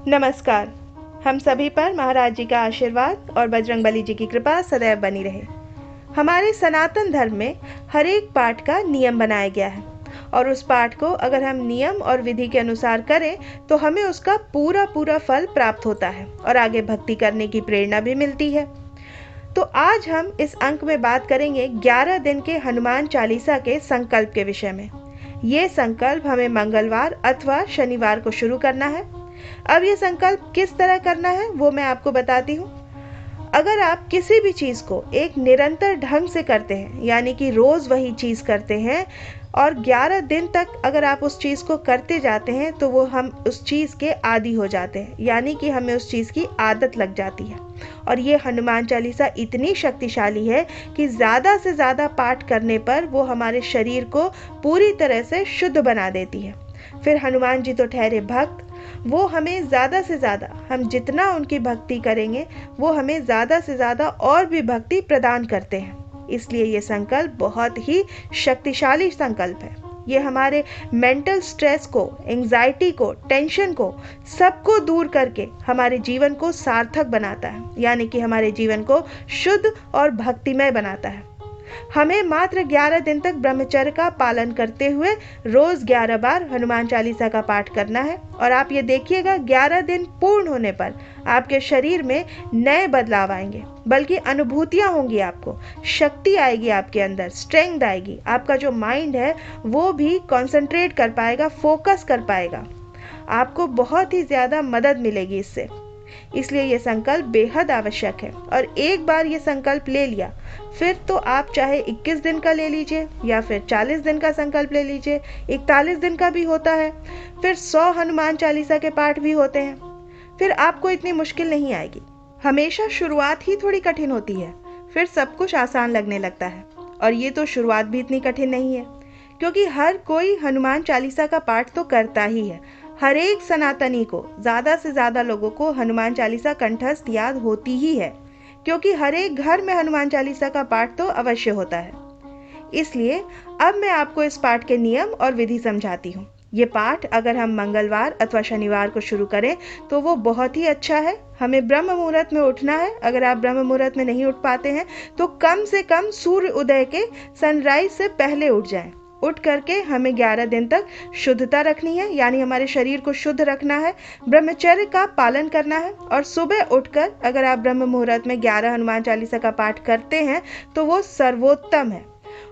नमस्कार। हम सभी पर महाराज जी का आशीर्वाद और बजरंगबली जी की कृपा सदैव बनी रहे। हमारे सनातन धर्म में हर एक पाठ का नियम बनाया गया है और उस पाठ को अगर हम नियम और विधि के अनुसार करें तो हमें उसका पूरा पूरा फल प्राप्त होता है और आगे भक्ति करने की प्रेरणा भी मिलती है। तो आज हम इस अंक में बात करेंगे 11 दिन के हनुमान चालीसा के संकल्प के विषय में। ये संकल्प हमें मंगलवार अथवा शनिवार को शुरू करना है। अब ये संकल्प किस तरह करना है वो मैं आपको बताती हूँ। अगर आप किसी भी चीज़ को एक निरंतर ढंग से करते हैं, यानी कि रोज़ वही चीज़ करते हैं और 11 दिन तक अगर आप उस चीज़ को करते जाते हैं तो वो हम उस चीज़ के आदी हो जाते हैं, यानी कि हमें उस चीज़ की आदत लग जाती है। और ये हनुमान चालीसा इतनी शक्तिशाली है कि ज़्यादा से ज़्यादा पाठ करने पर वो हमारे शरीर को पूरी तरह से शुद्ध बना देती है। फिर हनुमान जी तो ठहरे भक्त, वो हमें ज़्यादा से ज़्यादा, हम जितना उनकी भक्ति करेंगे वो हमें ज़्यादा से ज़्यादा और भी भक्ति प्रदान करते हैं। इसलिए ये संकल्प बहुत ही शक्तिशाली संकल्प है। ये हमारे मेंटल स्ट्रेस को, एंजाइटी को, टेंशन को, सबको दूर करके हमारे जीवन को सार्थक बनाता है, यानी कि हमारे जीवन को शुद्ध और भक्तिमय बनाता है। हमें मात्र 11 दिन तक ब्रह्मचर्य का पालन करते हुए रोज 11 बार हनुमान चालीसा का पाठ करना है। और आप ये देखिएगा 11 दिन पूर्ण होने पर आपके शरीर में नए बदलाव आएंगे, बल्कि अनुभूतियां होंगी, आपको शक्ति आएगी, आपके अंदर स्ट्रेंथ आएगी, आपका जो माइंड है वो भी कंसंट्रेट कर पाएगा, फोकस कर पाएगा। आपको बहुत ही ज़्यादा मदद मिलेगी इससे। इसलिए ये संकल्प बेहद आवश्यक है। और एक बार ये संकल्प ले लिया फिर तो आप चाहे 21 दिन का ले लीजिए या फिर 40 दिन का संकल्प ले लीजिए, 41 दिन का भी होता है, फिर 100 हनुमान चालीसा के पाठ भी होते हैं। फिर आपको इतनी मुश्किल नहीं आएगी। हमेशा शुरुआत ही थोड़ी कठिन होती है, फिर सब कुछ आसान लगने लगता है। और ये तो शुरुआत भी इतनी कठिन नहीं है, क्योंकि हर कोई हनुमान चालीसा का पाठ तो करता ही है। हर एक सनातनी को, ज़्यादा से ज़्यादा लोगों को हनुमान चालीसा कंठस्थ याद होती ही है, क्योंकि हर एक घर में हनुमान चालीसा का पाठ तो अवश्य होता है। इसलिए अब मैं आपको इस पाठ के नियम और विधि समझाती हूँ। ये पाठ अगर हम मंगलवार अथवा शनिवार को शुरू करें तो वो बहुत ही अच्छा है। हमें ब्रह्म मुहूर्त में उठना है। अगर आप ब्रह्म मुहूर्त में नहीं उठ पाते हैं तो कम से कम सूर्य उदय के, सनराइज से पहले उठ जाएं। उठ करके हमें 11 दिन तक शुद्धता रखनी है, यानी हमारे शरीर को शुद्ध रखना है, ब्रह्मचर्य का पालन करना है। और सुबह उठकर अगर आप ब्रह्म मुहूर्त में 11 हनुमान चालीसा का पाठ करते हैं तो वो सर्वोत्तम है।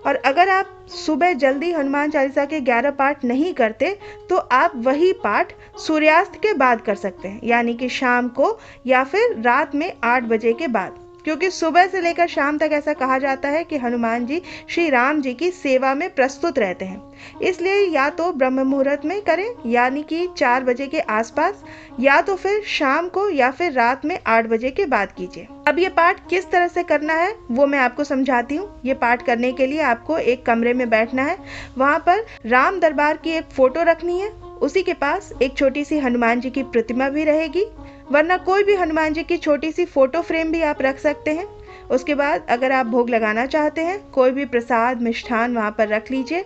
और अगर आप सुबह जल्दी हनुमान चालीसा के 11 पाठ नहीं करते तो आप वही पाठ सूर्यास्त के बाद कर सकते हैं, यानी कि शाम को या फिर रात में 8 बजे के बाद। क्योंकि सुबह से लेकर शाम तक ऐसा कहा जाता है कि हनुमान जी श्री राम जी की सेवा में प्रस्तुत रहते हैं। इसलिए या तो ब्रह्म मुहूर्त में करें, यानी कि 4 बजे के आसपास, या तो फिर शाम को या फिर रात में 8 बजे के बाद कीजिए। अब ये पाठ किस तरह से करना है वो मैं आपको समझाती हूँ। ये पाठ करने के लिए आपको एक कमरे में बैठना है। वहाँ पर राम दरबार की एक फोटो रखनी है, उसी के पास एक छोटी सी हनुमान जी की प्रतिमा भी रहेगी, वरना कोई भी हनुमान जी की छोटी सी फोटो फ्रेम भी आप रख सकते हैं। उसके बाद अगर आप भोग लगाना चाहते हैं, कोई भी प्रसाद मिष्ठान वहाँ पर रख लीजिए।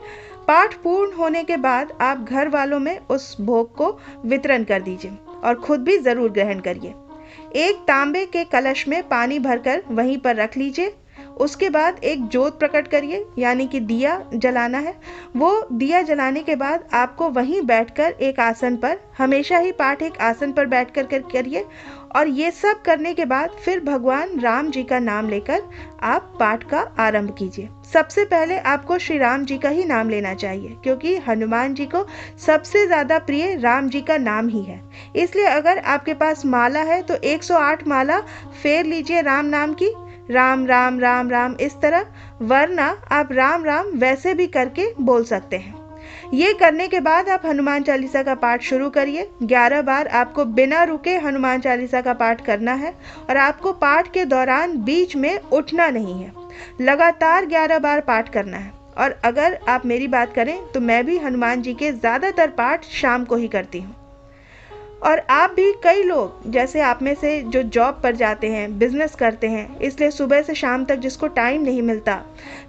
पाठ पूर्ण होने के बाद आप घर वालों में उस भोग को वितरण कर दीजिए और खुद भी जरूर ग्रहण करिए। एक तांबे के कलश में पानी भरकर वहीं पर रख लीजिए। उसके बाद एक जोत प्रकट करिए, यानी कि दिया जलाना है। वो दिया जलाने के बाद आपको वहीं बैठकर एक आसन पर, हमेशा ही पाठ एक आसन पर बैठकर करिए। और ये सब करने के बाद फिर भगवान राम जी का नाम लेकर आप पाठ का आरंभ कीजिए। सबसे पहले आपको श्री राम जी का ही नाम लेना चाहिए, क्योंकि हनुमान जी को सबसे ज़्यादा प्रिय राम जी का नाम ही है। इसलिए अगर आपके पास माला है तो 108 माला फेर लीजिए राम नाम की, राम राम राम राम इस तरह, वरना आप राम राम वैसे भी करके बोल सकते हैं। ये करने के बाद आप हनुमान चालीसा का पाठ शुरू करिए। 11 बार आपको बिना रुके हनुमान चालीसा का पाठ करना है और आपको पाठ के दौरान बीच में उठना नहीं है। लगातार 11 बार पाठ करना है। और अगर आप मेरी बात करें तो मैं भी हनुमान जी के ज़्यादातर पाठ शाम को ही करती हूँ। और आप भी, कई लोग जैसे आप में से जो जॉब पर जाते हैं, बिजनेस करते हैं, इसलिए सुबह से शाम तक जिसको टाइम नहीं मिलता,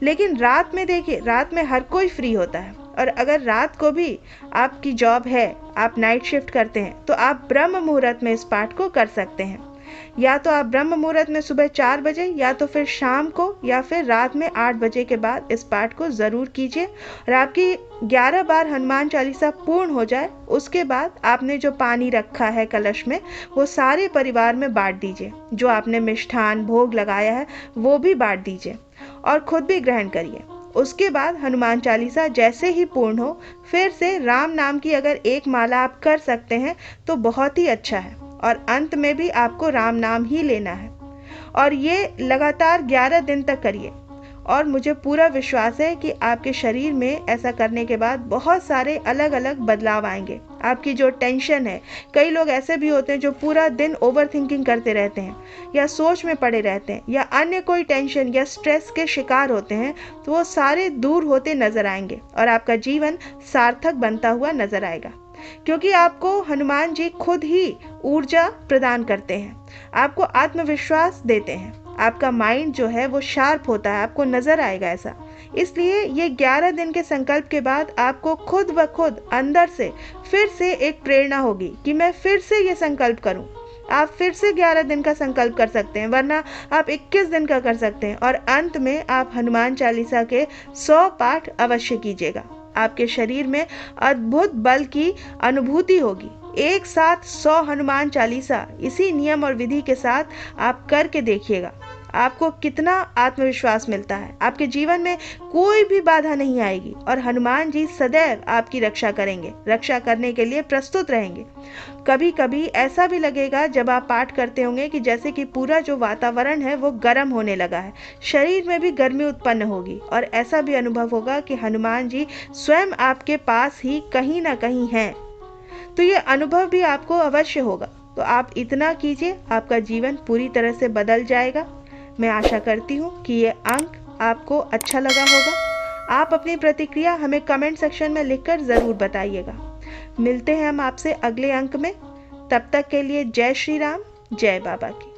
लेकिन रात में देखिए, रात में हर कोई फ्री होता है। और अगर रात को भी आपकी जॉब है, आप नाइट शिफ्ट करते हैं तो आप ब्रह्म मुहूर्त में इस पाठ को कर सकते हैं। या तो आप ब्रह्म मुहूर्त में सुबह 4 बजे या तो फिर शाम को या फिर रात में 8 बजे के बाद इस पाठ को ज़रूर कीजिए। और आपकी 11 बार हनुमान चालीसा पूर्ण हो जाए उसके बाद आपने जो पानी रखा है कलश में वो सारे परिवार में बांट दीजिए। जो आपने मिष्ठान भोग लगाया है वो भी बांट दीजिए और खुद भी ग्रहण करिए। उसके बाद हनुमान चालीसा जैसे ही पूर्ण हो फिर से राम नाम की अगर एक माला आप कर सकते हैं तो बहुत ही अच्छा है। और अंत में भी आपको राम नाम ही लेना है और ये लगातार 11 दिन तक करिए। और मुझे पूरा विश्वास है कि आपके शरीर में ऐसा करने के बाद बहुत सारे अलग अलग बदलाव आएंगे। आपकी जो टेंशन है, कई लोग ऐसे भी होते हैं जो पूरा दिन ओवर थिंकिंग करते रहते हैं या सोच में पड़े रहते हैं या अन्य कोई टेंशन या स्ट्रेस के शिकार होते हैं, तो वो सारे दूर होते नजर आएंगे और आपका जीवन सार्थक बनता हुआ नजर आएगा। क्योंकि आपको हनुमान जी खुद ही ऊर्जा प्रदान करते हैं, आपको आत्मविश्वास देते हैं, आपका माइंड जो है वो शार्प होता है, आपको नजर आएगा ऐसा। इसलिए ये 11 दिन के संकल्प के बाद आपको खुद ब खुद अंदर से फिर से एक प्रेरणा होगी कि मैं फिर से ये संकल्प करूं। आप फिर से 11 दिन का संकल्प कर सकते हैं, वरना आप 21 दिन का कर सकते हैं। और अंत में आप हनुमान चालीसा के 100 पाठ अवश्य कीजिएगा। आपके शरीर में अद्भुत बल की अनुभूति होगी। एक साथ 100 हनुमान चालीसा इसी नियम और विधि के साथ आप करके देखिएगा, आपको कितना आत्मविश्वास मिलता है। आपके जीवन में कोई भी बाधा नहीं आएगी और हनुमान जी सदैव आपकी रक्षा करेंगे, रक्षा करने के लिए प्रस्तुत रहेंगे। कभी कभी ऐसा भी लगेगा जब आप पाठ करते होंगे कि जैसे कि पूरा जो वातावरण है वो गर्म होने लगा है, शरीर में भी गर्मी उत्पन्न होगी और ऐसा भी अनुभव होगा कि हनुमान जी स्वयं आपके पास ही कहीं ना कहीं हैं। तो ये अनुभव भी आपको अवश्य होगा। तो आप इतना कीजिए, आपका जीवन पूरी तरह से बदल जाएगा। मैं आशा करती हूँ कि ये अंक आपको अच्छा लगा होगा। आप अपनी प्रतिक्रिया हमें कमेंट सेक्शन में लिखकर ज़रूर बताइएगा। मिलते हैं हम आपसे अगले अंक में। तब तक के लिए जय श्री राम, जय बाबा की।